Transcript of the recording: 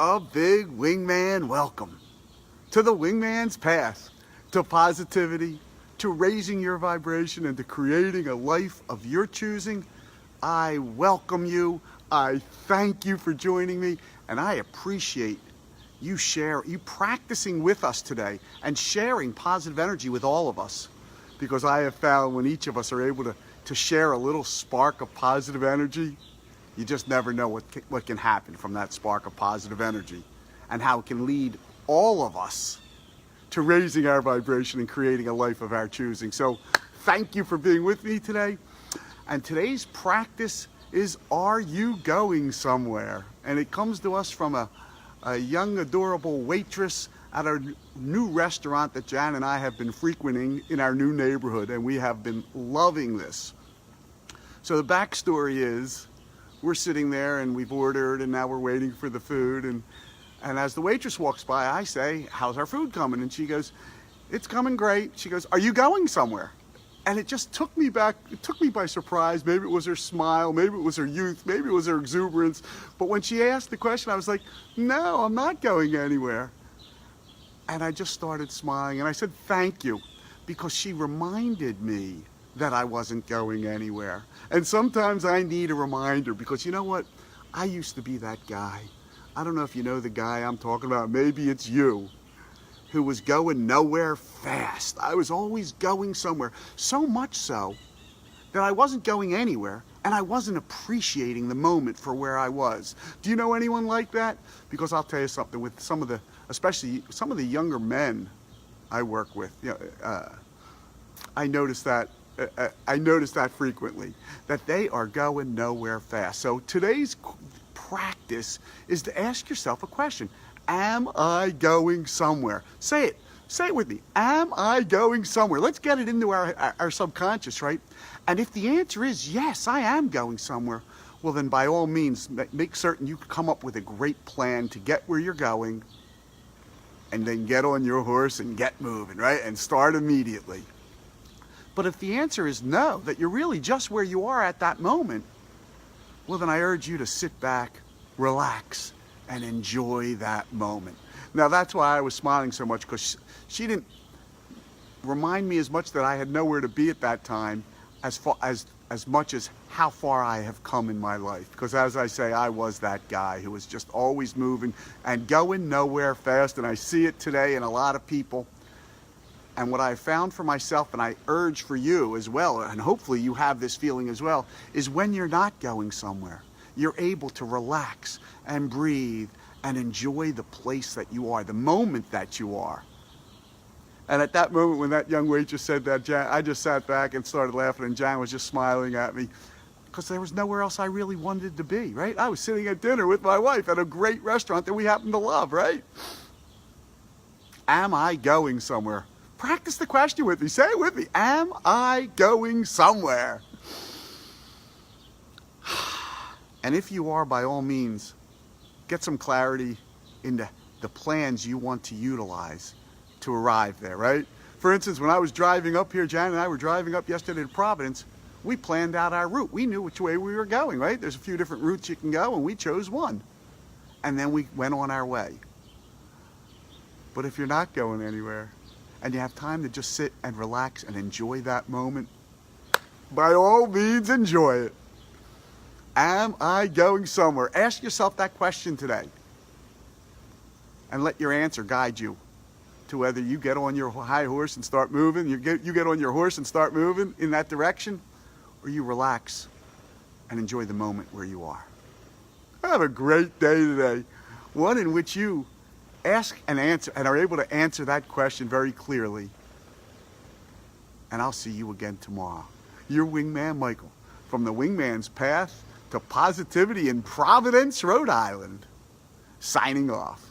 a big wingman welcome to the wingman's path to positivity, to raising your vibration, and to creating a life of your choosing. I welcome you. I thank you for joining me, and I appreciate you practicing with us today and sharing positive energy with all of us, because I have found when each of us are able to share a little spark of positive energy, you just never know what can happen from that spark of positive energy, and how it can lead all of us to raising our vibration and creating a life of our choosing. So thank you for being with me today. And today's practice is, are you going somewhere? And it comes to us from a young, adorable waitress at our new restaurant that Jan and I have been frequenting in our new neighborhood, and we have been loving this. So the backstory is, we're sitting there and we've ordered, and now we're waiting for the food, and as the waitress walks by, I say, how's our food coming? And she goes, it's coming great. She goes, are you going somewhere? And it just took me back, it took me by surprise. Maybe it was her smile, maybe it was her youth, maybe it was her exuberance. But when she asked the question, I was like, no, I'm not going anywhere. And I just started smiling, and I said, thank you, because she reminded me that I wasn't going anywhere. And sometimes I need a reminder, because you know what? I used to be that guy. I don't know if you know the guy I'm talking about. Maybe it's you, who was going nowhere fast. I was always going somewhere, so much so that I wasn't going anywhere, and I wasn't appreciating the moment for where I was. Do you know anyone like that? Because I'll tell you something, with some of the, especially some of the younger men I work with, I notice that frequently, that they are going nowhere fast. So today's practice is to ask yourself a question. Am I going somewhere? Say it. Say it with me. Am I going somewhere? Let's get it into our subconscious, right? And if the answer is yes, I am going somewhere, well then by all means, make certain you come up with a great plan to get where you're going, and then get on your horse and get moving, right? And start immediately. But if the answer is no, that you're really just where you are at that moment, well then I urge you to sit back, relax, and enjoy that moment. Now that's why I was smiling so much, because she didn't remind me as much that I had nowhere to be at that time, as much as how far I have come in my life. Because as I say, I was that guy who was just always moving and going nowhere fast, and I see it today in a lot of people. And what I found for myself, and I urge for you as well, and hopefully you have this feeling as well, is when you're not going somewhere, you're able to relax and breathe and enjoy the place that you are, the moment that you are. And at that moment when that young waitress said that, I just sat back and started laughing, and Jan was just smiling at me, because there was nowhere else I really wanted to be, right? I was sitting at dinner with my wife at a great restaurant that we happen to love, right? Am I going somewhere? Practice the question with me. Say it with me. Am I going somewhere? And if you are, by all means, get some clarity into the plans you want to utilize to arrive there, right? For instance, when I was driving up here, Jan and I were driving up yesterday to Providence, we planned out our route. We knew which way we were going, right? There's a few different routes you can go, and we chose one. And then we went on our way. But if you're not going anywhere, and you have time to just sit and relax and enjoy that moment, by all means enjoy it. Am I going somewhere? Ask yourself that question today, and let your answer guide you to whether you get on your high horse and start moving, you get on your horse and start moving in that direction, or you relax and enjoy the moment where you are. Have a great day today, one in which you ask and answer and are able to answer that question very clearly. And I'll see you again tomorrow. Your wingman, Michael, from the Wingman's Path to Positivity in Providence, Rhode Island, signing off.